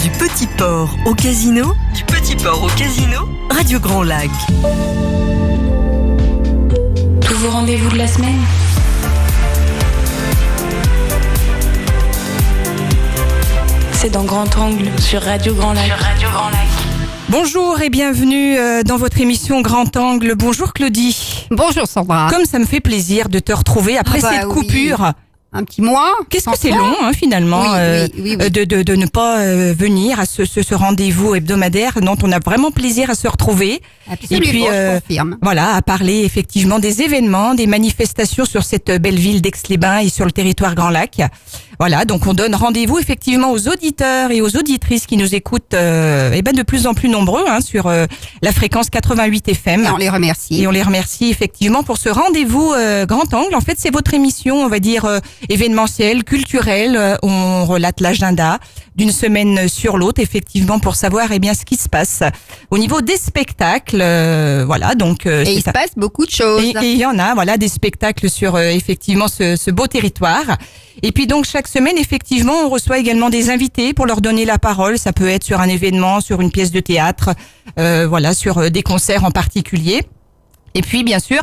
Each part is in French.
Du Petit Port au Casino, Radio Grand Lac. Tous vos rendez-vous de la semaine. C'est dans Grand Angle sur Radio Grand Lac. Bonjour et bienvenue dans votre émission Grand Angle. Bonjour Claudie. Bonjour Sandra. Comme ça me fait plaisir de te retrouver après cette coupure. Un petit mois. Qu'est-ce que c'est long finalement oui. De ne pas venir à ce rendez-vous hebdomadaire dont on a vraiment plaisir à se retrouver. Absolument, et puis je confirme. voilà, à parler effectivement des événements, des manifestations sur cette belle ville d'Aix-les-Bains et sur le territoire Grand Lac. Voilà, donc on donne rendez-vous effectivement aux auditeurs et aux auditrices qui nous écoutent de plus en plus nombreux sur la fréquence 88 FM. Et on les remercie. Et on les remercie effectivement pour ce rendez-vous Grand Angle. En fait, c'est votre émission, on va dire, événementielle, culturelle. On relate l'agenda d'une semaine sur l'autre, effectivement, pour savoir ce qui se passe au niveau des spectacles. Voilà, donc et il se passe beaucoup de choses. Et il y en a, voilà, des spectacles sur effectivement ce beau territoire. Et puis donc chaque semaine, effectivement, on reçoit également des invités pour leur donner la parole. Ça peut être sur un événement, sur une pièce de théâtre, voilà, sur des concerts en particulier. Et puis bien sûr,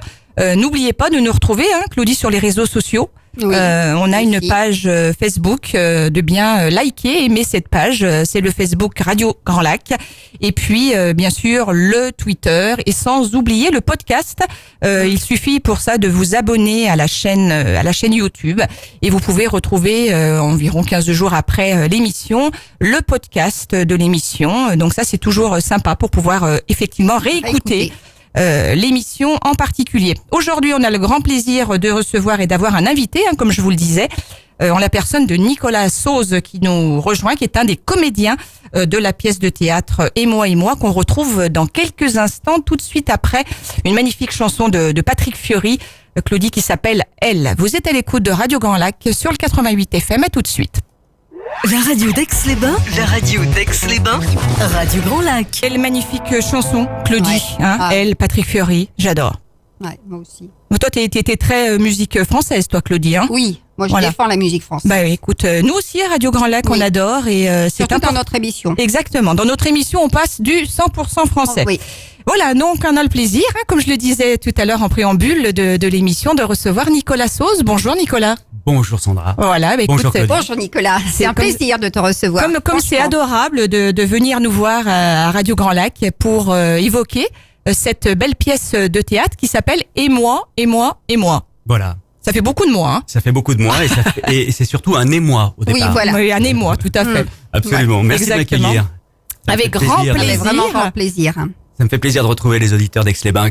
n'oubliez pas de nous retrouver, Claudie, sur les réseaux sociaux. Oui, on a une page Facebook, de bien liker, aimer cette page. C'est le Facebook Radio Grand Lac. Et puis, bien sûr, le Twitter. Et sans oublier le podcast. Il suffit pour ça de vous abonner à la chaîne YouTube. Et vous pouvez retrouver, environ 15 jours après l'émission, le podcast de l'émission. Donc ça, c'est toujours sympa pour pouvoir effectivement réécouter l'émission en particulier. Aujourd'hui, on a le grand plaisir de recevoir et d'avoir un invité, comme je vous le disais, en la personne de Nicolas Sauze qui nous rejoint, qui est un des comédiens de la pièce de théâtre Et moi, qu'on retrouve dans quelques instants, tout de suite après une magnifique chanson de Patrick Fiori, Claudie, qui s'appelle Elle. Vous êtes à l'écoute de Radio Grand Lac sur le 88 FM. À tout de suite. La radio d'Aix-les-Bains, Radio Grand Lac. Quelle magnifique chanson, Claudie, Ouais. Elle, Patrick Fiori, j'adore. Ouais, moi aussi. Mais toi, t'étais très musique française, toi, Claudie, Oui, moi je Voilà. défends la musique française. Bah écoute, nous aussi à Radio Grand Lac, Oui. on adore et c'est Surtout important. dans notre émission. Exactement. Dans notre émission, on passe du 100% français. Oui. Voilà, donc on a le plaisir, comme je le disais tout à l'heure en préambule de l'émission, de recevoir Nicolas Sauze. Bonjour Nicolas. Bonjour Sandra. Voilà, bah, Bonjour, écoute, Claudie. Bonjour Nicolas, c'est un comme- plaisir de te recevoir. comme c'est Franchement. adorable de venir nous voir à Radio Grand Lac pour évoquer cette belle pièce de théâtre qui s'appelle Et moi. Voilà. Ça fait beaucoup de mots, Ça fait beaucoup de mois et c'est surtout un émoi au Oui, départ. voilà. Oui, un émoi, tout à fait. Absolument. Merci Exactement. de m'accueillir. Ça me Avec fait grand plaisir. plaisir. Avec vraiment grand plaisir. Ça me fait plaisir de retrouver les auditeurs d'Aix-les-Bains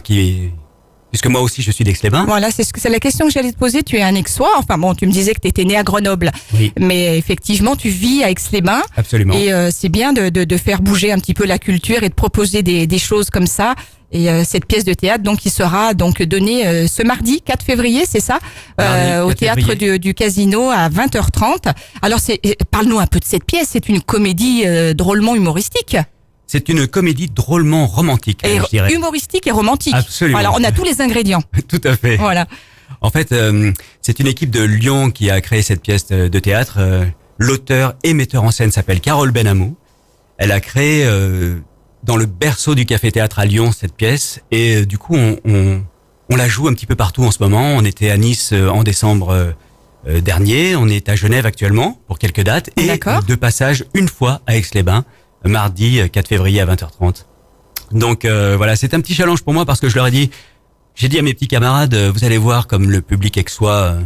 puisque moi aussi je suis d'Aix-les-Bains. Voilà, c'est la question que j'allais te poser. Tu es un Aixois. Enfin bon, tu me disais que tu étais né à Grenoble. Oui. Mais effectivement, tu vis à Aix-les-Bains. Absolument. Et c'est bien de faire bouger un petit peu la culture et de proposer des choses comme ça. Et cette pièce de théâtre donc qui sera donc donnée ce mardi 4 février, c'est ça, Mardi, au 4 théâtre février. du Casino à 20h30. Alors parle-nous un peu de cette pièce. C'est une comédie drôlement humoristique. C'est une comédie drôlement romantique, Et je dirais. humoristique et romantique. Absolument. Alors on a tous les ingrédients. Tout à fait. Voilà. En fait, c'est une équipe de Lyon qui a créé cette pièce de théâtre. L'auteur et metteur en scène s'appelle Carole Benamou. Elle a créé dans le berceau du café-théâtre à Lyon cette pièce et du coup on la joue un petit peu partout en ce moment. On était à Nice en décembre dernier, on est à Genève actuellement pour quelques dates et D'accord. de passage une fois à Aix-les-Bains mardi 4 février à 20h30. Donc voilà, c'est un petit challenge pour moi parce que j'ai dit à mes petits camarades, vous allez voir comme le public aixois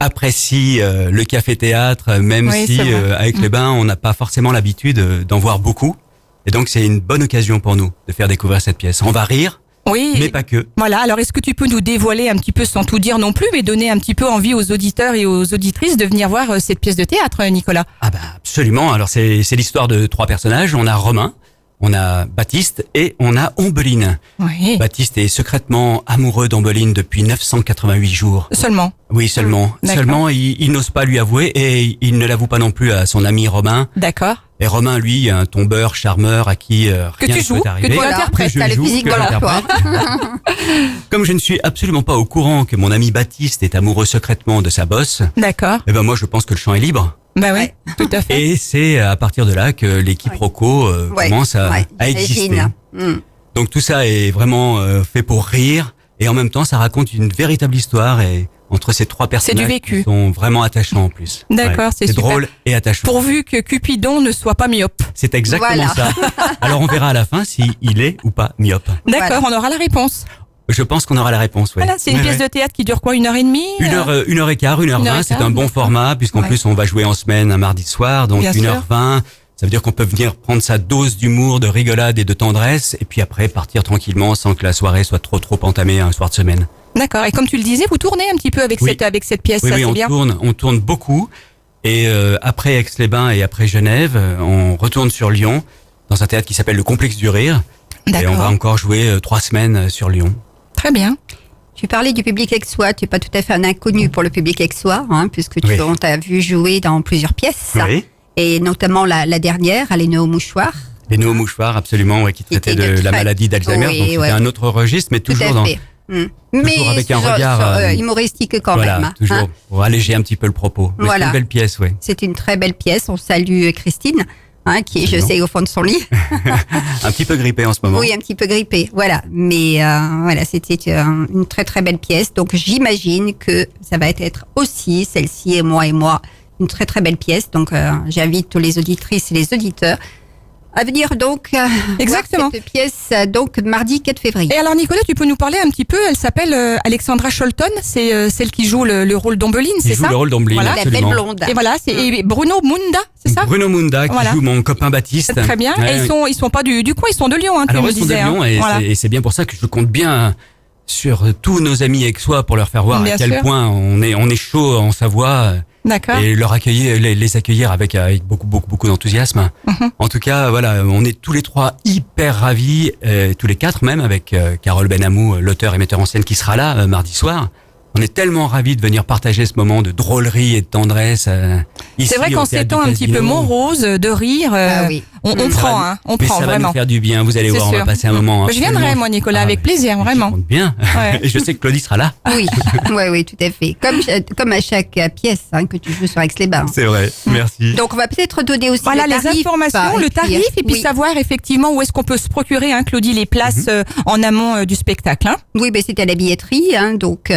apprécie le café-théâtre, même Oui, si c'est vrai. à Aix-les-Bains, on n'a pas forcément l'habitude d'en voir beaucoup. Et donc, c'est une bonne occasion pour nous de faire découvrir cette pièce. On va rire, Oui. mais pas que. Voilà, alors est-ce que tu peux nous dévoiler un petit peu, sans tout dire non plus, mais donner un petit peu envie aux auditeurs et aux auditrices de venir voir cette pièce de théâtre, Nicolas? Ah bah absolument. Alors, c'est l'histoire de 3 personnages. On a Romain, on a Baptiste et on a Ombeline. Oui. Baptiste est secrètement amoureux d'Ombeline depuis 988 jours. Seulement. Oui, seulement. D'accord. Seulement, il n'ose pas lui avouer et il ne l'avoue pas non plus à son ami Romain. D'accord. Et Romain, lui, un tombeur, charmeur, à qui rien Que tu ne joues, peut arriver. que tu Voilà, interprètes. je t'as le joue, physique que de l'emploi. Comme je ne suis absolument pas au courant que mon ami Baptiste est amoureux secrètement de sa bosse, D'accord. eh ben moi je pense que le champ est libre. Bah oui, Ouais. tout à fait. Et c'est à partir de là que les quiproquos commencent à exister. j'imagine. Mm. Donc tout ça est vraiment fait pour rire et en même temps ça raconte une véritable histoire et entre ces trois personnages du vécu. qui sont vraiment attachants en plus. D'accord, c'est super. drôle et attachant. Pourvu que Cupidon ne soit pas myope. C'est exactement Voilà. ça. Alors on verra à la fin si il est ou pas myope. D'accord, on aura la réponse. Je pense qu'on aura la réponse. Ouais. Voilà, c'est une Ouais, pièce ouais. de théâtre qui dure quoi, 1h30 Une heure et quart, 1h20, c'est un bon format puisqu'en Ouais. plus on va jouer en semaine un mardi soir, donc Bien 1h20. Ça veut dire qu'on peut venir prendre sa dose d'humour, de rigolade et de tendresse et puis après partir tranquillement sans que la soirée soit trop entamée un soir de semaine. D'accord, et comme tu le disais, vous tournez un petit peu avec, Oui. avec cette pièce, Oui, ça oui, c'est on bien. tourne beaucoup. Et après Aix-les-Bains et après Genève, on retourne sur Lyon dans un théâtre qui s'appelle le Complexe du Rire. Et on va D'accord, encore jouer 3 semaines sur Lyon. très bien. Tu parlais du public aixois, tu n'es pas tout à fait un inconnu pour le public aixois, puisque Oui. on t'a vu jouer dans plusieurs pièces, Oui. et notamment la dernière, Les Nœuds au mouchoir. Les nœuds au mouchoir, absolument, ouais, qui traitait était de de la très- maladie d'Alzheimer. Oui, donc c'était ouais. un autre registre, mais Tout toujours à dans, fait. Mais avec un sur- regard, sur, humoristique quand voilà, même. toujours hein. pour alléger un petit peu le propos. Mais Voilà. c'est une belle pièce, ouais. C'est une très belle pièce. On salue Christine, qui est, je Absolument. sais, au fond de son lit. Un petit peu grippé en ce moment. Oui, un petit peu grippée. Voilà. Mais voilà, c'était une très très belle pièce. Donc j'imagine que ça va être aussi, celle-ci et moi, une très très belle pièce. Donc j'invite tous les auditrices et les auditeurs à venir donc Exactement. voir cette pièce donc mardi 4 février. Et alors Nicolas, tu peux nous parler un petit peu, elle s'appelle Alexandra Sholton, c'est celle qui joue le rôle d'Ombeline, Il c'est joue ça? le rôle d'Ombeline, Voilà. La belle absolument. blonde. Et voilà, c'est et Bruno Munda, c'est ça? Bruno Munda qui Voilà. joue mon copain Baptiste. Très bien. Ouais, Et ils sont pas du coin, ils sont de Lyon, hein, tu Alors me ils sont de disais. Lyon et Voilà. c'est bien pour ça que je compte bien sur tous nos amis aixois pour leur faire voir Bien à quel sûr. point on est chaud en Savoie D'accord. et les accueillir avec beaucoup d'enthousiasme. Mhm. En tout cas, voilà, on est tous les trois hyper ravis, tous les quatre même avec Carole Benamou, l'auteur et metteur en scène qui sera là mardi soir. On est tellement ravis de venir partager ce moment de drôlerie et de tendresse. Ici, C'est vrai au qu'en Théâtre ces du temps un petit peu Casino. morose, de rire, Ah oui. on Ça prend, va- hein, on mais prend ça va vraiment. nous faire du bien. Vous allez C'est voir, on sûr. va passer un moment. Je viendrai, absolument- moi, Nicolas, avec plaisir, je vraiment. compte bien. Ouais. Et je sais que Claudie sera là. Oui, oui, tout à fait. Comme à chaque pièce que tu joues sur Aix-les-Bains. C'est vrai. Merci. Donc on va peut-être donner aussi Voilà le les tarif, informations, le tarif, et puis oui. savoir effectivement où est-ce qu'on peut se procurer, hein, Claudie, les places en amont du spectacle. Hein. Oui, ben c'est à la billetterie, donc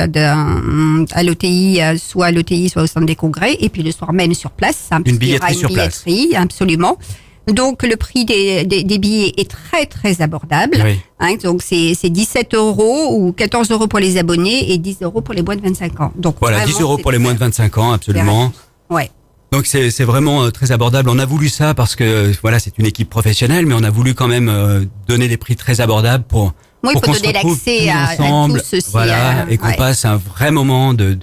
à l'OTI, soit à l'OTI, soit au centre des congrès, et puis le soir même sur place. Puisqu'il y aura billetterie sur place. billetterie, absolument. Donc le prix des billets est très très abordable. Oui. Donc c'est 17 € ou 14 € pour les abonnés et 10 € pour les moins de 25 ans. Donc Voilà, vraiment, 10 € c'est pour les moins de 25 ans, absolument. Ouais. Donc c'est vraiment très abordable. On a voulu ça parce que voilà, c'est une équipe professionnelle, mais on a voulu quand même donner des prix très abordables pour Oui, qu'on pour se donner retrouve l'accès tous à ensemble, tous aussi. voilà, et qu'on ouais. passe un vrai moment de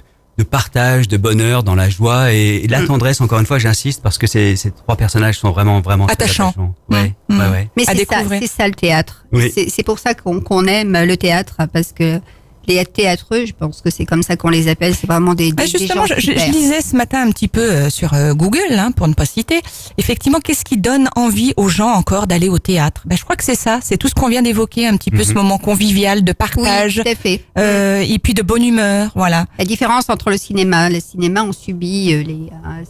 partage, de bonheur, dans la joie et de la tendresse. Encore une fois, j'insiste parce que ces trois personnages sont vraiment très Attachants. Ouais, Mm. ouais. Mais à c'est ça, découvrir. c'est ça le théâtre. Oui. C'est pour ça qu'on aime le théâtre, parce que les théâtreux, je pense que c'est comme ça qu'on les appelle, c'est vraiment des Justement, gens je super. lisais ce matin un petit peu sur Google, hein, pour ne pas citer. Effectivement, qu'est-ce qui donne envie aux gens encore d'aller au théâtre? Je crois que c'est ça, c'est tout ce qu'on vient d'évoquer, un petit peu ce moment convivial, de Oui, partage, tout à fait. et puis de bonne humeur, voilà. La différence entre le cinéma, on subit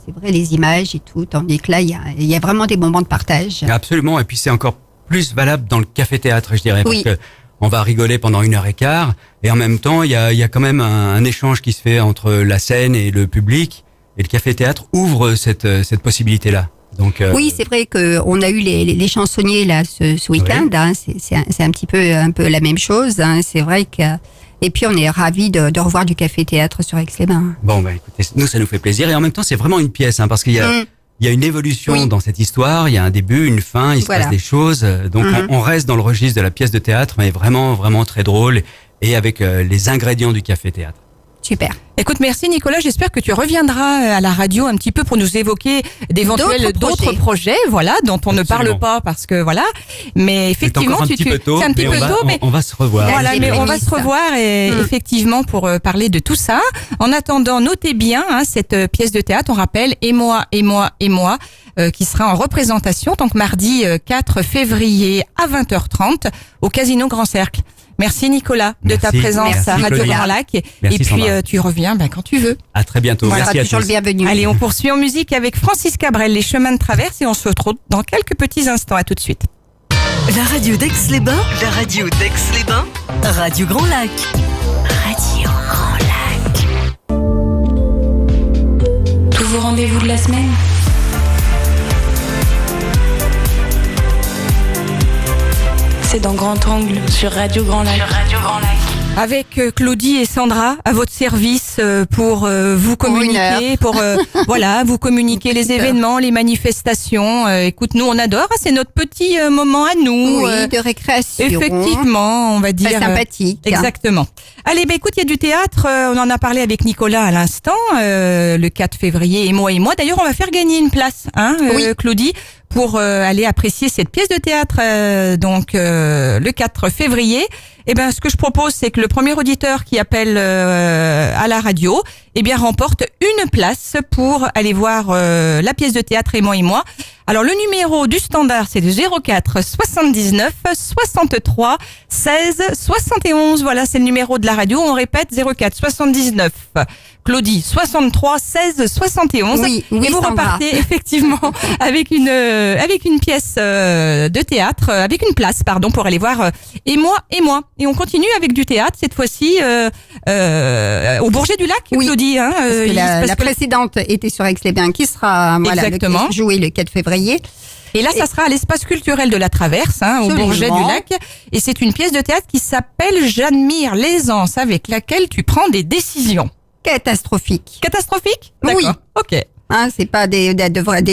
c'est vrai, les images et tout, tandis que là, il y a vraiment des moments de partage. Absolument. Et puis c'est encore plus valable dans le café-théâtre, je dirais, Oui. parce que on va rigoler pendant 1h15 et en même temps il y a quand même un échange qui se fait entre la scène et le public, et le café-théâtre ouvre cette possibilité-là. Donc Oui, c'est vrai qu'on a eu les chansonniers là ce week-end. C'est un petit peu la même chose. C'est vrai que et puis on est ravis de revoir du café-théâtre sur Aix-les-Bains. bon, écoutez, nous ça nous fait plaisir et en même temps c'est vraiment une pièce, parce qu'il y a il y a une évolution Oui. dans cette histoire, il y a un début, une fin, il se Voilà. passe des choses. Donc on reste dans le registre de la pièce de théâtre, mais vraiment vraiment très drôle et avec les ingrédients du café-théâtre. Super. Écoute, merci Nicolas, j'espère que tu reviendras à la radio un petit peu pour nous évoquer d'éventuels d'autres projets, voilà, dont on ne Absolument. parle pas parce que voilà, mais C'est effectivement encore un petit peu tôt, c'est un petit mais peu tôt, mais on va se revoir. voilà, Merci, mais on va Bérénice. se revoir et effectivement pour parler de tout ça. En attendant, notez bien cette pièce de théâtre, on rappelle, et moi, qui sera en représentation, donc mardi 4 février à 20h30 au Casino Grand Cercle. Merci Nicolas de ta Merci. présence Merci, à Radio Claudia. Grand Lac. Merci, Et puis Sandra. tu reviens quand tu veux. À très bientôt. Tu seras Merci à toujours tous. le bienvenu. Allez, on poursuit en musique avec Francis Cabrel, Les chemins de traverse, et on se retrouve dans quelques petits instants. À tout de suite. La radio d'Aix-les-Bains. La radio d'Aix-les-Bains. Radio Grand Lac. Radio Grand Lac. Tous vos rendez-vous de la semaine. C'est dans Grand Angle sur Radio Grand Lac. Avec Claudie et Sandra à votre service pour vous communiquer, pour voilà, vous communiquer les événements, les manifestations. Écoute, nous on adore, hein, c'est notre petit moment à nous. Oui, de récréation. Effectivement, on va dire. Très sympathique. Exactement. Allez, écoute, il y a du théâtre. On en a parlé avec Nicolas à l'instant, le 4 février et moi. D'ailleurs, on va faire gagner une place, hein, Oui. Claudie, pour aller apprécier cette pièce de théâtre. Donc le 4 février. Eh ben, ce que je propose, c'est que le premier auditeur qui appelle à la radio, eh bien, remporte une place pour aller voir la pièce de théâtre et moi. Alors, le numéro du standard, c'est le 04 79 63 16 71. Voilà, c'est le numéro de la radio. On répète, 04 79 Claudie 63 16 71. Oui, et vous Sandra. repartez effectivement avec une pièce de théâtre, avec une place, pardon, pour aller voir et moi. Et on continue avec du théâtre cette fois-ci au Bourget du Lac, Oui, Claudie. Hein, Parce que la précédente était sur Aix-les-Bains qui sera Exactement. jouée le 4 février. Et là, ça sera à l'espace culturel de la Traverse, hein, au Absolument. Bourget du Lac. Et c'est une pièce de théâtre qui s'appelle J'admire l'aisance avec laquelle tu prends des décisions. Catastrophique. Catastrophique? Oui. D'accord. Ok. Hein, c'est pas des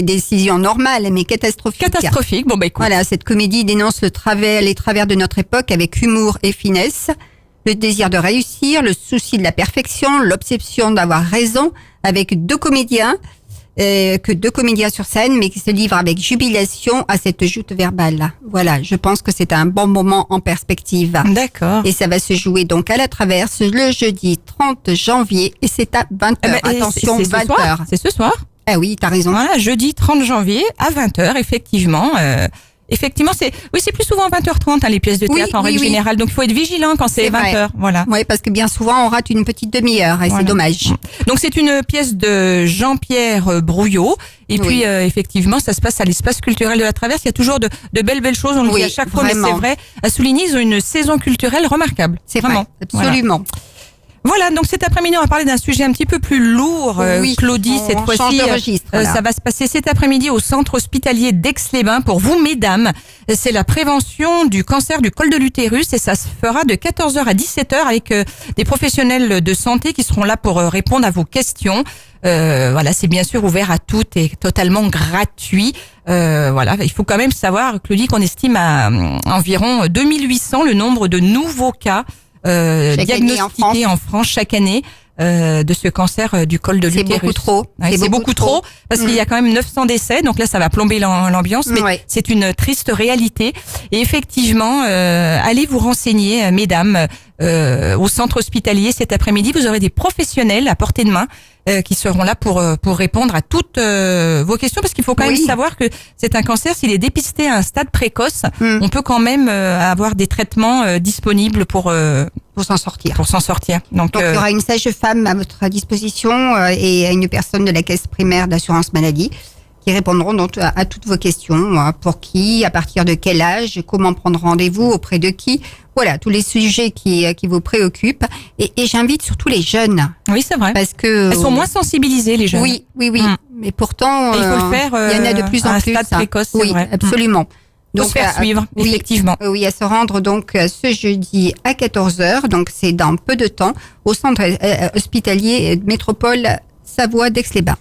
décisions normales, mais catastrophiques. Catastrophique. Bon, bah écoute. Voilà, cette comédie dénonce les travers de notre époque avec humour et finesse, le désir de réussir, le souci de la perfection, l'obsession d'avoir raison, avec deux comédiens sur scène, mais qui se livrent avec jubilation à cette joute verbale. Voilà, je pense que c'est un bon moment en perspective. D'accord. Et ça va se jouer donc à la Traverse le jeudi 30 janvier et c'est à 20h. Eh ben, et Attention, c'est ce 20h. soir. C'est ce soir. Ah oui, t'as raison. Voilà, jeudi 30 janvier à 20h, effectivement. Effectivement, c'est plus souvent 20h30 hein, les pièces de théâtre Oui, en règle oui. générale. Donc il faut être vigilant quand c'est C'est vrai. 20h. Voilà. Oui, parce que bien souvent on rate une petite demi-heure et Voilà. c'est dommage. Donc c'est une pièce de Jean-Pierre Brouillot. Et Oui. puis effectivement, ça se passe à l'espace culturel de la Traverse. Il y a toujours de belles choses. On le Oui, dit à chaque fois, mais vraiment. c'est vrai. À souligner, ils ont une saison culturelle remarquable. C'est vraiment. vrai, absolument. Voilà, donc cet après-midi, on va parler d'un sujet un petit peu plus lourd, Oui, Claudie, on cette change fois-ci. de registre, là. Ça va se passer cet après-midi au centre hospitalier d'Aix-les-Bains pour vous, mesdames. C'est la prévention du cancer du col de l'utérus et ça se fera de 14h à 17h avec des professionnels de santé qui seront là pour répondre à vos questions. Voilà, c'est bien sûr ouvert à toutes et totalement gratuit. Voilà, il faut quand même savoir, Claudie, qu'on estime à environ 2800 le nombre de nouveaux cas Chaque année diagnostiqués en France chaque année de ce cancer du col de C'est l'utérus. beaucoup trop. Ouais, c'est beaucoup trop parce qu'il y a quand même 900 décès, donc là ça va plomber l'ambiance, mais Ouais. c'est une triste réalité. Et effectivement, allez vous renseigner, mesdames, au centre hospitalier cet après-midi. Vous aurez des professionnels à portée de main qui seront là pour répondre à toutes vos questions, parce qu'il faut quand Oui. même savoir que c'est un cancer, s'il est dépisté à un stade précoce, on peut quand même avoir des traitements disponibles pour Pour s'en sortir. s'en sortir. Donc, Donc, il y aura une sage-femme à votre disposition et une personne de la caisse primaire d'assurance maladie qui répondront donc à toutes vos questions. Pour qui, à partir de quel âge, comment prendre rendez-vous, auprès de qui. Voilà, tous les sujets qui vous préoccupent. Et j'invite surtout les jeunes. oui, c'est vrai. Parce que... Elles sont moins sensibilisées, les jeunes. Oui. Mais pourtant, Et il faut le faire il y en a de plus à en un plus. stade précoce, c'est oui, vrai. absolument. Faut se faire suivre, oui, effectivement. Oui, à se rendre donc ce jeudi à 14h, donc c'est dans peu de temps, au centre hospitalier métropole Savoie d'Aix-les-Bains.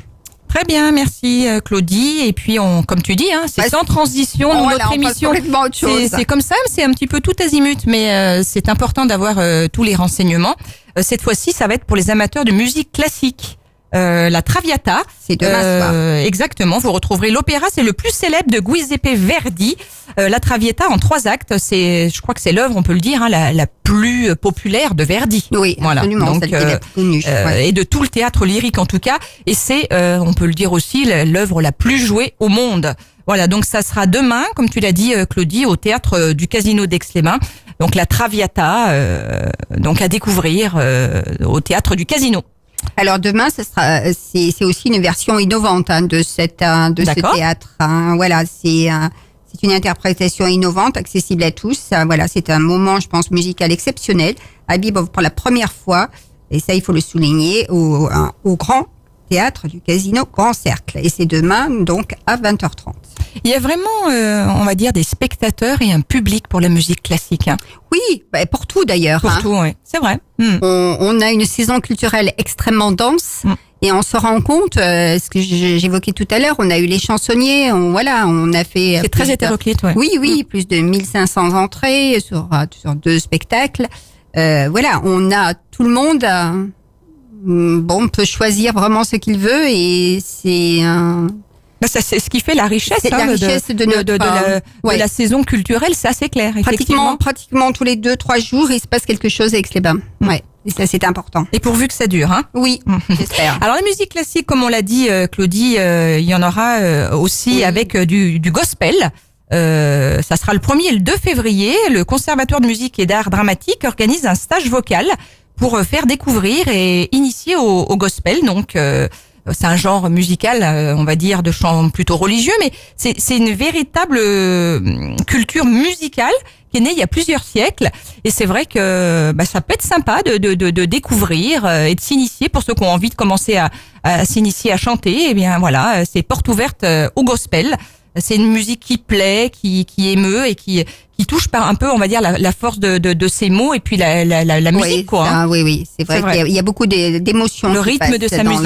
Très bien, merci Claudie. Et puis, comme tu dis, hein, c'est Bah, sans transition. Nous, Voilà, notre on passe émission, complètement à autre chose. c'est comme ça, c'est un petit peu tout azimut, mais c'est important d'avoir tous les renseignements. Cette fois-ci, ça va être pour les amateurs de musique classique. La Traviata. C'est demain soir. Exactement. Vous retrouverez l'opéra, c'est le plus célèbre de Giuseppe Verdi. La Traviata en 3 actes. Je crois que c'est l'œuvre, on peut le dire, hein, la plus populaire de Verdi. Oui, Voilà. absolument, Donc, celle qui est la plus connue. Ouais. et de tout le théâtre lyrique en tout cas. Et c'est, on peut le dire aussi, l'œuvre la plus jouée au monde. Voilà, donc ça sera demain, comme tu l'as dit Claudie, au théâtre du Casino d'Aix-les-Bains. donc la Traviata, donc à découvrir au théâtre du Casino. Alors demain, c'est aussi une version innovante de ce théâtre. Voilà, c'est une interprétation innovante, accessible à tous. Voilà, c'est un moment, je pense, musical exceptionnel. Habib pour la première fois, et ça il faut le souligner, au Grand Théâtre du Casino Grand Cercle. Et c'est demain, donc à 20h30. Il y a vraiment, on va dire, des spectateurs et un public pour la musique classique. Oui, pour tout d'ailleurs. Pour tout, oui, c'est vrai. On a une saison culturelle extrêmement dense et on se rend compte, ce que j'évoquais tout à l'heure, on a eu les chansonniers, on a fait... C'est très hétéroclite, ouais. Oui, plus de 1500 entrées sur 2 spectacles. Voilà, on a tout le monde... on peut choisir vraiment ce qu'il veut et c'est... Ça, c'est ce qui fait la richesse, la richesse de la saison culturelle, c'est assez clair, effectivement. Pratiquement tous les 2-3 jours, il se passe quelque chose avec Aix-les-Bains. Ouais. Et ça, c'est important. Et pourvu que ça dure, hein. Oui, j'espère. Alors, la musique classique, comme on l'a dit, Claudie, il y en aura aussi avec du gospel. Ça sera le 1er et le 2 février. Le Conservatoire de musique et d'art dramatique organise un stage vocal pour faire découvrir et initier au gospel. Donc, c'est un genre musical, on va dire, de chant plutôt religieux, mais c'est une véritable culture musicale qui est née il y a plusieurs siècles. Et c'est vrai que ça peut être sympa de découvrir et de s'initier pour ceux qui ont envie de commencer à s'initier à chanter. Eh bien voilà, c'est porte ouverte au gospel. C'est une musique qui plaît, qui émeut et qui touche par un peu, on va dire, la force de ces mots et puis la musique, quoi. Hein. Oui, c'est vrai qu'il y a beaucoup d'émotions. Le rythme de sa musique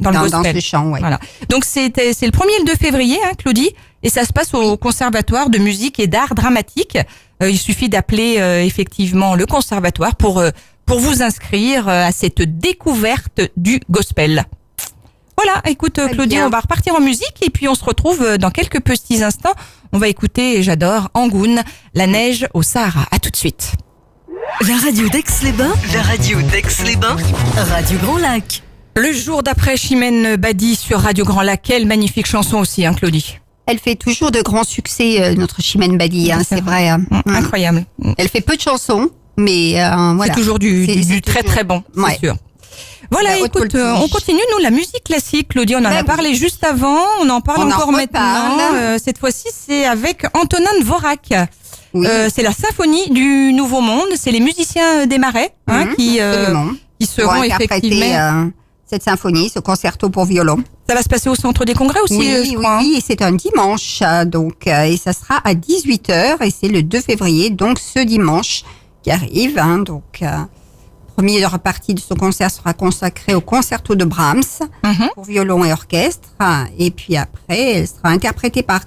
dans le gospel. Dans ce chant, ouais. Voilà. Donc c'est le 1er et le 2 février, hein, Claudie, et ça se passe au Conservatoire de musique et d'art dramatique. Il suffit d'appeler effectivement le conservatoire pour vous inscrire à cette découverte du gospel. Voilà, écoute Claudie, on va repartir en musique et puis on se retrouve dans quelques petits instants. On va écouter, j'adore, Angoune, La neige au Sahara. À tout de suite. La radio d'Aix-les-Bains, Radio Grand Lac. Le jour d'après, Chimène Badi sur Radio Grand Lac. Quelle magnifique chanson aussi, hein, Claudie. Elle fait toujours de grands succès, notre Chimène Badi, c'est vrai. Incroyable. Elle fait peu de chansons, mais voilà. C'est toujours du très très bon, c'est sûr. Voilà, écoute, on continue, nous, la musique classique, Claudie, on en a parlé juste avant, on en parle encore maintenant. Cette fois-ci, c'est avec Antonin Dvorak. Oui. C'est la symphonie du Nouveau Monde, c'est les musiciens des Marais qui seront effectivement... cette symphonie, ce concerto pour violon. Ça va se passer au Centre des Congrès aussi, je crois. Oui, et c'est un dimanche, donc, et ça sera à 18h, et c'est le 2 février, donc ce dimanche qui arrive, donc... première partie de ce concert sera consacrée au concerto de Brahms pour violon et orchestre. Et puis après, elle sera interprétée par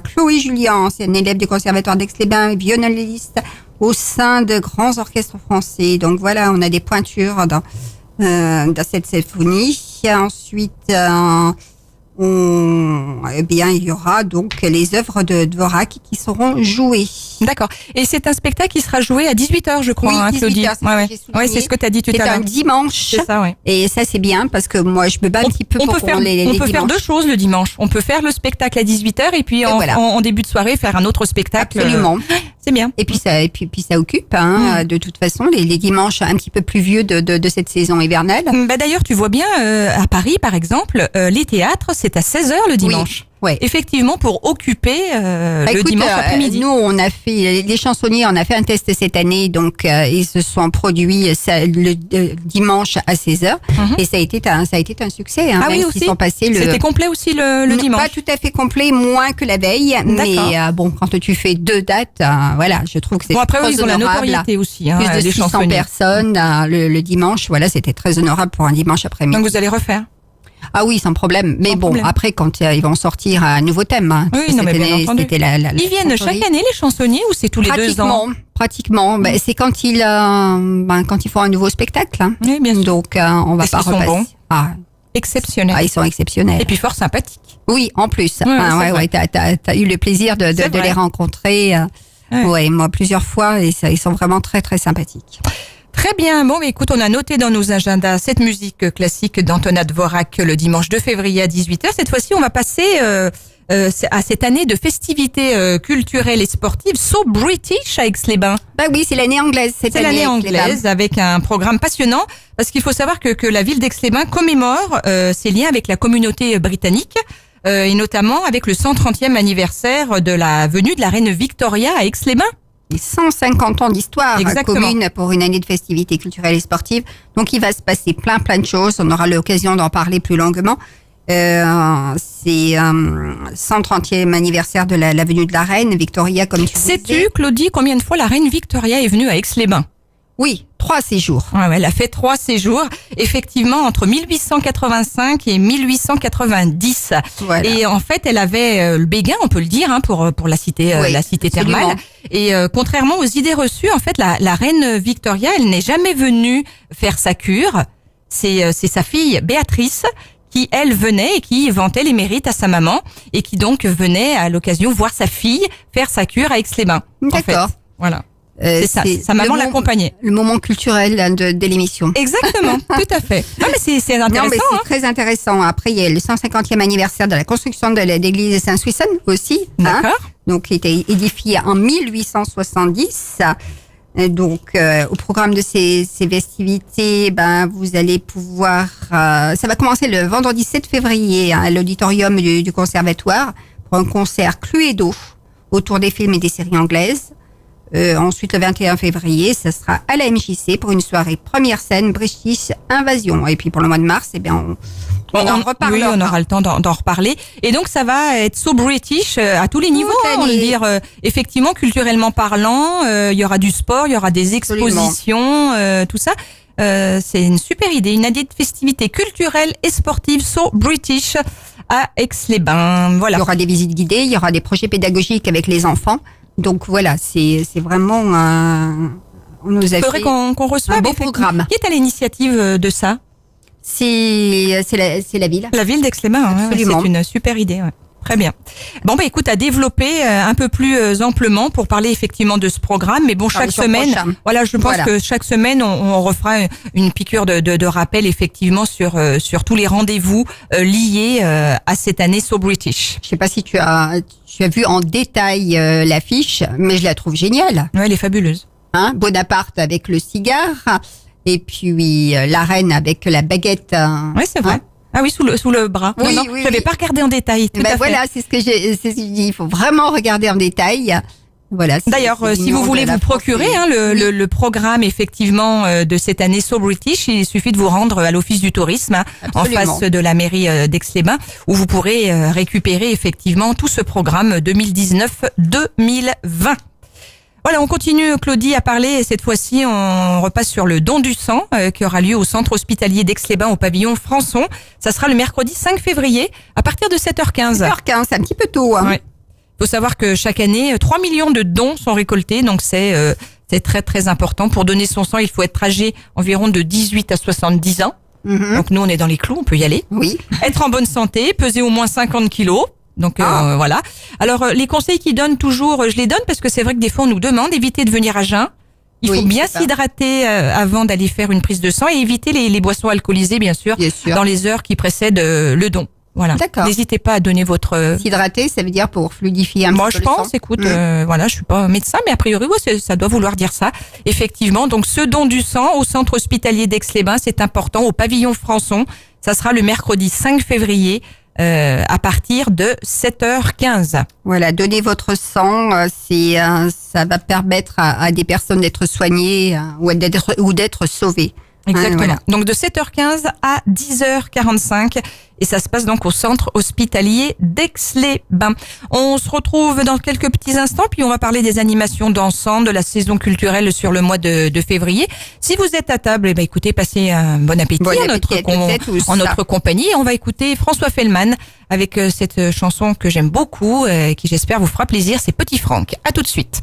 Chloé Julien, ancienne élève du Conservatoire d'Aix-les-Bains, violoniste au sein de grands orchestres français. Donc voilà, on a des pointures dans cette symphonie. Ensuite, il y aura donc les œuvres de Dvorak qui seront jouées. D'accord. Et c'est un spectacle qui sera joué à 18h, je crois, oui, 18h, Claudie. Ouais, c'est ce que tu as dit tout à l'heure. C'est un dimanche. C'est ça, ouais. Et ça, c'est bien parce que moi, je me bats un petit peu on peut faire deux choses le dimanche. On peut faire le spectacle à 18h et puis en début de soirée, faire un autre spectacle. Absolument. C'est bien. Et puis ça occupe, de toute façon, les dimanches un petit peu pluvieux de cette saison hivernale. D'ailleurs, tu vois bien, à Paris, par exemple, les théâtres, c'est à 16h le dimanche. Ouais. Effectivement, pour occuper le dimanche après-midi. Nous, on a fait les chansonniers, on a fait un test cette année, donc ils se sont produits le dimanche à 16h et ça a été un succès. Hein, oui, aussi. C'était complet aussi le dimanche. Pas tout à fait complet, moins que la veille, mais quand tu fais 2 dates, voilà, je trouve que c'est après très ils ont la notoriété aussi, plus de 600 chansonniers. Personnes le dimanche, voilà, c'était très honorable pour un dimanche après-midi. Donc vous allez refaire. Ah oui, sans problème. Mais après, quand ils vont sortir un nouveau thème. Oui, non, mais bien entendu. Ils viennent chaque année, les chansonniers, ou c'est tous les 2 ans? Pratiquement. C'est quand ils font un nouveau spectacle. Oui, bien sûr. Donc, on va pas repasser. Ils sont bons. Exceptionnels. Ils sont exceptionnels. Et puis fort sympathiques. Oui, en plus. T'as eu le plaisir de les rencontrer. Moi, plusieurs fois, et ils sont vraiment très, très sympathiques. Très bien. Bon, écoute, on a noté dans nos agendas cette musique classique d'Antonin Dvorak le dimanche 2 février à 18h. Cette fois-ci, on va passer à cette année de festivités culturelles et sportives So British à Aix-les-Bains. Bah oui, c'est l'année anglaise cette C'est année. l'année avec les dames. anglaise avec un programme passionnant parce qu'il faut savoir que la ville d'Aix-les-Bains commémore ses liens avec la communauté britannique et notamment avec le 130e anniversaire de la venue de la reine Victoria à Aix-les-Bains. Et 150 ans d'histoire Exactement. commune pour une année de festivités culturelles et sportives. Donc, il va se passer plein de choses. On aura l'occasion d'en parler plus longuement. C'est 130e anniversaire de la venue de la reine Victoria, comme tu disais. Sais-tu, Claudie, combien de fois la reine Victoria est venue à Aix-les-Bains? Oui, 3 séjours. Ouais, elle a fait 3 séjours, effectivement, entre 1885 et 1890. Voilà. Et en fait, elle avait le béguin, on peut le dire, hein, pour la cité, Oui, la cité absolument. thermale. Et contrairement aux idées reçues, en fait, la reine Victoria, elle n'est jamais venue faire sa cure. C'est sa fille Béatrice qui, elle, venait et qui vantait les mérites à sa maman et qui donc venait à l'occasion voir sa fille faire sa cure à Aix-les-Bains. en fait. D'accord. Voilà. C'est ça, sa maman l'accompagnait. Le moment culturel de l'émission. Exactement, tout à fait. Non, mais c'est Non, intéressant. mais c'est hein. très intéressant. Après, il y a le 150e anniversaire de la construction de l'église de Saint-Suisson aussi. hein. D'accord. Donc, qui a été édifiée en 1870. Donc, au programme de ces festivités, vous allez pouvoir... ça va commencer le vendredi 7 février à l'auditorium du Conservatoire pour un concert Cluedo autour des films et des séries anglaises. Ensuite, le 21 février, ça sera à la MJC pour une soirée première scène British Invasion. Et puis pour le mois de mars, on en reparlera. Oui, on aura le temps d'en reparler. Et donc, ça va être So British à tous les niveaux. l'année. On va dire, effectivement, culturellement parlant, il y aura du sport, il y aura des expositions, tout ça. C'est une super idée, une année de festivités culturelles et sportives So British à Aix-les-Bains. Voilà. Il y aura des visites guidées, il y aura des projets pédagogiques avec les enfants. Donc voilà, c'est vraiment on nous a Il faudrait fait qu'on reçoive un beau effectivement. programme. Qui est à l'initiative de ça? C'est la ville. La ville d'Aix-les-Bains, hein, Absolument. c'est une super idée. Ouais. Très bien. Bon, écoute, à développer un peu plus amplement pour parler effectivement de ce programme. Mais bon, chaque Sur semaine, prochain. voilà, je pense Voilà. que chaque semaine, on refera une piqûre de rappel effectivement sur tous les rendez-vous liés à cette année So British. Je sais pas si tu as vu en détail l'affiche, mais je la trouve géniale. Ouais, elle est fabuleuse. Hein, Bonaparte avec le cigare, et puis la reine avec la baguette. Ouais, c'est vrai. Hein. Ah oui, sous le bras. Oui, non, oui, j'avais oui. pas regardé en détail. Tout à fait. Voilà, c'est ce que c'est ce que je dis. Il faut vraiment regarder en détail. Voilà. D'ailleurs, si vous voulez vous procurer le programme effectivement de cette année So British, il suffit de vous rendre à l'Office du tourisme en Absolument. face de la mairie d'Aix-les-Bains où vous pourrez récupérer effectivement tout ce programme 2019-2020. Voilà, on continue, Claudie, à parler. Et cette fois-ci, on repasse sur le don du sang qui aura lieu au centre hospitalier d'Aix-les-Bains au pavillon Françon. Ça sera le mercredi 5 février à partir de 7h15. 7h15, c'est un petit peu tôt. Hein. Ouais. Faut savoir que chaque année, 3 millions de dons sont récoltés, donc c'est très très important. Pour donner son sang, il faut être âgé environ de 18 à 70 ans. Mhm. Donc nous, on est dans les clous, on peut y aller. Oui. Être en bonne santé, peser au moins 50 kilos. Donc voilà. Alors les conseils qu'ils donnent toujours, je les donne parce que c'est vrai que des fois on nous demande d'éviter de venir à jeun. Il Oui, faut bien c'est ça. s'hydrater avant d'aller faire une prise de sang et éviter les boissons alcoolisées, bien sûr, Bien sûr. dans les heures qui précèdent le don. Voilà. D'accord. N'hésitez pas à donner votre S'hydrater, ça veut dire pour fluidifier un moi, petit je peu le pense, sang. écoute, Mhm. voilà, je suis pas médecin, mais a priori, ouais, ça doit vouloir dire ça. Effectivement, donc ce don du sang au centre hospitalier d'Aix-les-Bains, c'est important, au pavillon Françon. Ça sera le mercredi 5 février à partir de 7h15. Voilà, donner votre sang, ça va permettre à des personnes d'être soignées ou d'être sauvées. Exactement. Voilà. Donc de 7h15 à 10h45 et ça se passe donc au centre hospitalier d'Aix-les-Bains. On se retrouve dans quelques petits instants puis on va parler des animations dansant de la saison culturelle sur le mois de février. Si vous êtes à table, eh ben écoutez, passez un bon appétit, Bon en appétit à toutes et à tous. en notre compagnie. On va écouter François Fellman avec cette chanson que j'aime beaucoup qui j'espère vous fera plaisir, c'est Petit Franck. À tout de suite.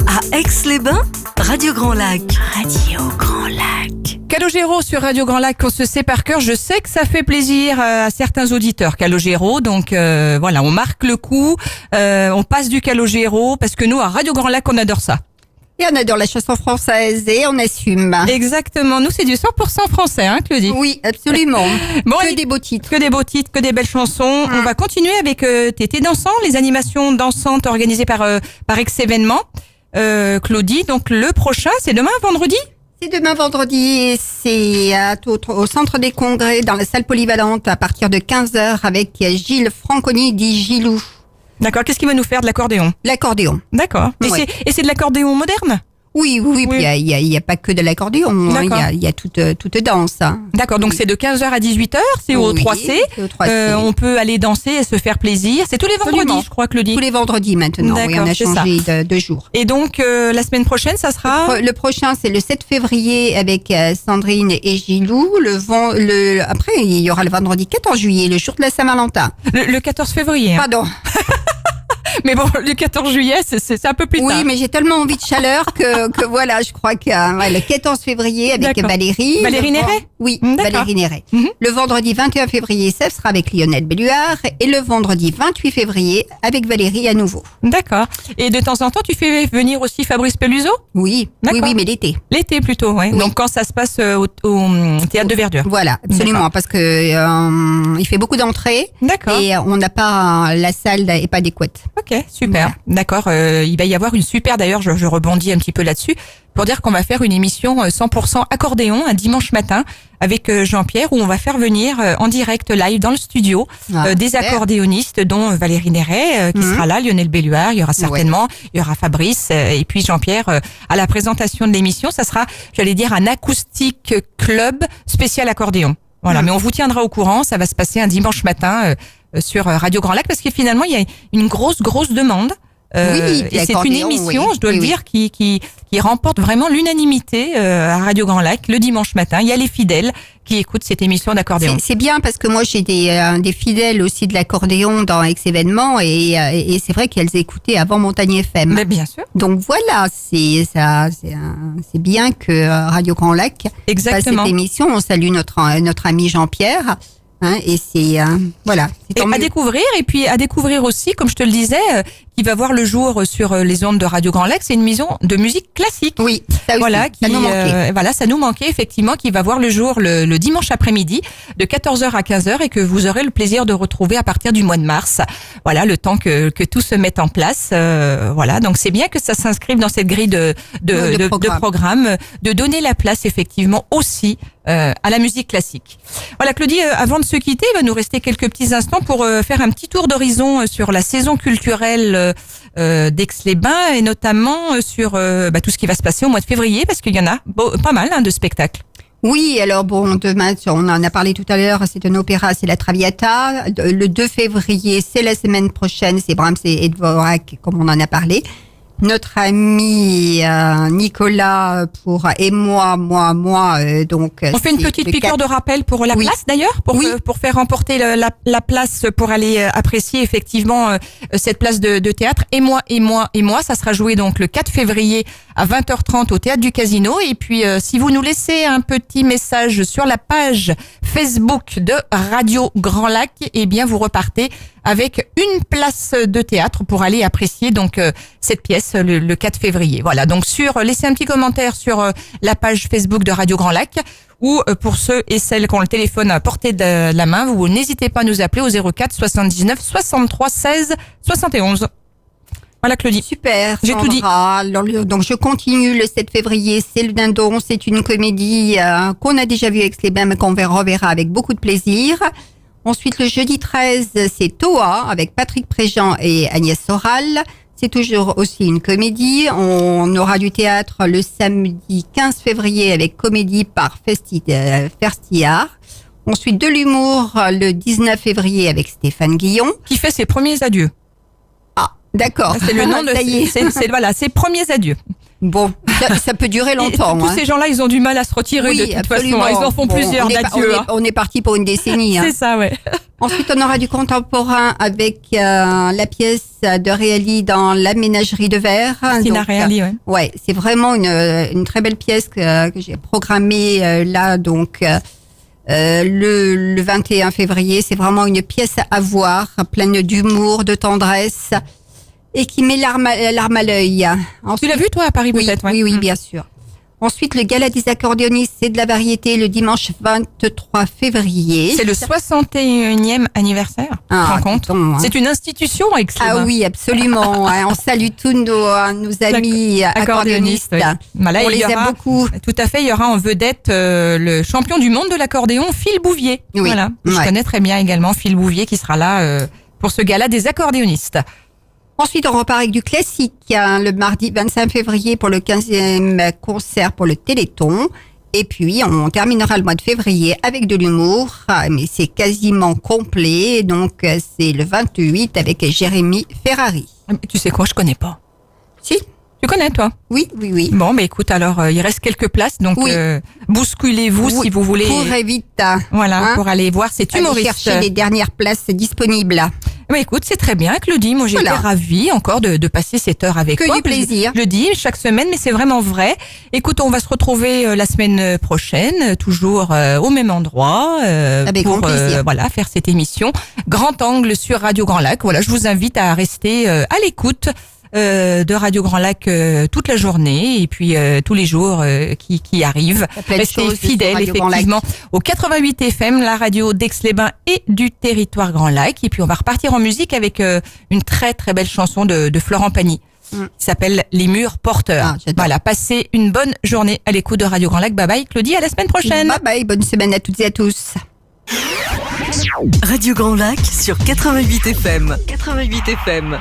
À Aix-les-Bains, Radio Grand Lac. Radio Grand Lac. Calogero sur Radio Grand Lac, on se sait par cœur. Je sais que ça fait plaisir à certains auditeurs, Calogero. Donc voilà, on marque le coup, on passe du Calogero parce que nous, à Radio Grand Lac, on adore ça. Et on adore la chanson française et on assume. Exactement. Nous, c'est du 100% français, hein, Claudie? Oui, absolument. Bon, Que des beaux titres. Que des beaux titres, que des belles chansons. On va continuer avec Tété dansant, les animations dansantes organisées par Ex-Événements. Claudie, donc le prochain, c'est demain, vendredi? C'est demain vendredi, c'est au centre des congrès dans la salle polyvalente à partir de 15h avec Gilles Franconi dit Gilou. D'accord. Qu'est-ce qu'il va nous faire? De l'accordéon? L'accordéon. D'accord. Ouais. Et c'est de l'accordéon moderne? Oui. Puis il y a pas que de l'accordéon, hein. Il y a toute danse. Hein. D'accord, donc c'est de 15h à 18h, c'est au 3C. C'est au 3C. On peut aller danser et se faire plaisir. C'est tous les vendredis, Absolument. je crois, Claudie. Tous les vendredis maintenant. Oui, D'accord, on a c'est changé de jour. Et donc, la semaine prochaine, ça sera... Le prochain, c'est le 7 février avec Sandrine et Gilou. Après, il y aura le vendredi 14 juillet, le jour de la Saint-Valentin. Le 14 février. Hein. Pardon. Mais bon, le 14 juillet, c'est un peu plus tard. Oui, mais j'ai tellement envie de chaleur que voilà, je crois que le 14 février avec D'accord. Valérie. Valérie Néret? Oui, D'accord. Valérie Néret. Mhm. Le vendredi 21 février, ça sera avec Lionel Belluard. Et le vendredi 28 février avec Valérie à nouveau. D'accord. Et de temps en temps, tu fais venir aussi Fabrice Peluso? Oui, D'accord. mais l'été. L'été plutôt, ouais. Oui. Donc quand ça se passe au Théâtre de Verdure. Voilà, absolument, D'accord. parce que il fait beaucoup d'entrées. D'accord. Et on n'a pas, la salle n'est pas adéquate. Ok, super. Voilà. D'accord. Il va y avoir une super, d'ailleurs, je rebondis un petit peu là-dessus, pour dire qu'on va faire une émission 100% accordéon un dimanche matin avec Jean-Pierre, où on va faire venir en direct live dans le studio des super. accordéonistes, dont Valérie Néret qui sera là, Lionel Belluard, il y aura certainement, il y aura Fabrice, et puis Jean-Pierre à la présentation de l'émission. Ça sera, j'allais dire, un acoustique club spécial accordéon. Voilà, mais on vous tiendra au courant, ça va se passer un dimanche matin sur Radio Grand Lac, parce que finalement, il y a une grosse demande. Oui, et c'est une émission, je dois le dire, qui remporte vraiment l'unanimité à Radio Grand Lac le dimanche matin. Il y a les fidèles qui écoutent cette émission d'accordéon. C'est bien parce que moi j'ai des fidèles aussi de l'accordéon dans Ex-Événements et c'est vrai qu'elles écoutaient avant Montagne FM. Mais bien sûr. Donc voilà, c'est bien que Radio Grand Lac fasse Exactement. cette émission. On salue notre ami Jean-Pierre. Hein, et c'est voilà. C'est Et tant à mieux. découvrir, et puis à découvrir aussi, comme je te le disais, qui va voir le jour sur les ondes de Radio Grand Lac, c'est une émission de musique classique. Oui, ça aussi, Voilà, ça nous manquait. voilà, ça nous manquait effectivement, qui va voir le jour le dimanche après-midi de 14h à 15h et que vous aurez le plaisir de retrouver à partir du mois de mars. Voilà, le temps que tout se mette en place. Voilà, donc c'est bien que ça s'inscrive dans cette grille de programme, de donner la place effectivement aussi à la musique classique. Voilà, Claudie, avant de se quitter, il va nous rester quelques petits instants pour faire un petit tour d'horizon sur la saison culturelle d'Aix-les-Bains et notamment sur tout ce qui va se passer au mois de février, parce qu'il y en a pas mal de spectacles. Oui, alors bon, demain, on en a parlé tout à l'heure, c'est un opéra, c'est la Traviata. Le 2 février, c'est la semaine prochaine, c'est Brahms et Dvorak, comme on en a parlé. Notre ami Nicolas et moi, donc. On fait une petite piqûre de rappel pour la place d'ailleurs, pour faire remporter la place pour aller apprécier effectivement cette place de théâtre. Et moi, ça sera joué donc le 4 février à 20h30 au Théâtre du Casino. Et puis si vous nous laissez un petit message sur la page Facebook de Radio Grand Lac, eh bien vous repartez avec une place de théâtre pour aller apprécier donc cette pièce le 4 février. Voilà, donc laissez un petit commentaire sur la page Facebook de Radio Grand Lac, ou pour ceux et celles qui ont le téléphone à portée de la main, vous n'hésitez pas à nous appeler au 04 79 63 16 71. Voilà, Claudie. Super. J'ai tout dit. Alors, donc je continue le 7 février, c'est le Dindon, c'est une comédie qu'on a déjà vue avec Aix-les-Bains, mais qu'on reverra avec beaucoup de plaisir. Ensuite, le jeudi 13, c'est Toa avec Patrick Préjean et Agnès Soral. C'est toujours aussi une comédie. On aura du théâtre le samedi 15 février avec comédie par Ferstillard. Ensuite, de l'humour le 19 février avec Stéphane Guillon. Qui fait ses premiers adieux. Ah, d'accord. C'est le nom de ça y est. voilà, ses premiers adieux. Bon, ça peut durer longtemps. Tous ces gens-là, ils ont du mal à se retirer de toute absolument. façon. Ils en font plusieurs d'adieux. On est parti pour une décennie. C'est ça, ouais. Ensuite, on aura du contemporain avec la pièce de Réali dans La Ménagerie de Verre. Christina Réali, ouais. Ouais, c'est vraiment une très belle pièce que j'ai programmée là, donc le 21 février. C'est vraiment une pièce à voir, pleine d'humour, de tendresse. et qui met l'arme à l'œil. Tu Ensuite- l'as vu toi à Paris Oui, peut-être? oui, bien sûr. Ensuite, le gala des accordéonistes et de la variété le dimanche 23 février. C'est le 61e anniversaire. Tu te rends compte? dis-donc, hein. C'est une institution à Aix-les-Bains. Ah oui, absolument. Hein, on salue tous nos amis accordéonistes. Oui. Bah là, On il les y aime aura- beaucoup. Tout à fait, il y aura en vedette le champion du monde de l'accordéon, Phil Bouvier. Oui. Voilà, je Ouais. connais très bien également Phil Bouvier qui sera là pour ce gala des accordéonistes. Ensuite, on repart avec du classique, hein, le mardi 25 février pour le 15e concert pour le Téléthon. Et puis, on terminera le mois de février avec de l'humour, mais c'est quasiment complet. Donc, c'est le 28 avec Jérémy Ferrari. Tu sais quoi, je connais pas. Si? Tu connais toi? Oui, oui, oui. Bon, bah écoute, alors il reste quelques places, donc Oui. bousculez-vous Oui, si vous voulez. Courez vite. Voilà, hein. pour aller voir cet Allez humoriste. chercher les dernières places disponibles. Bah écoute, c'est très bien, Claudie. Moi, j'ai Voilà. été ravie encore de passer cette heure avec Que toi. du plaisir. Je le dis chaque semaine, mais c'est vraiment vrai. Écoute, on va se retrouver la semaine prochaine, toujours au même endroit, Avec pour grand plaisir. voilà faire cette émission Grand Angle sur Radio Grand Lac. Voilà, je vous invite à rester à l'écoute de Radio Grand Lac toute la journée et puis tous les jours qui arrivent. Il y a plein de Restez choses sur fidèles Radio Grand Lac. effectivement au 88 FM, la radio d'Aix-les-Bains et du territoire Grand Lac. Et puis on va repartir en musique avec une très très belle chanson de Florent Pagny qui s'appelle Les Murs Porteurs. Ah, j'adore. Voilà, passez une bonne journée à l'écoute de Radio Grand Lac. Bye bye Claudie, à la semaine prochaine. Bye bye, bonne semaine à toutes et à tous. Radio Grand Lac sur 88 FM. 88 FM.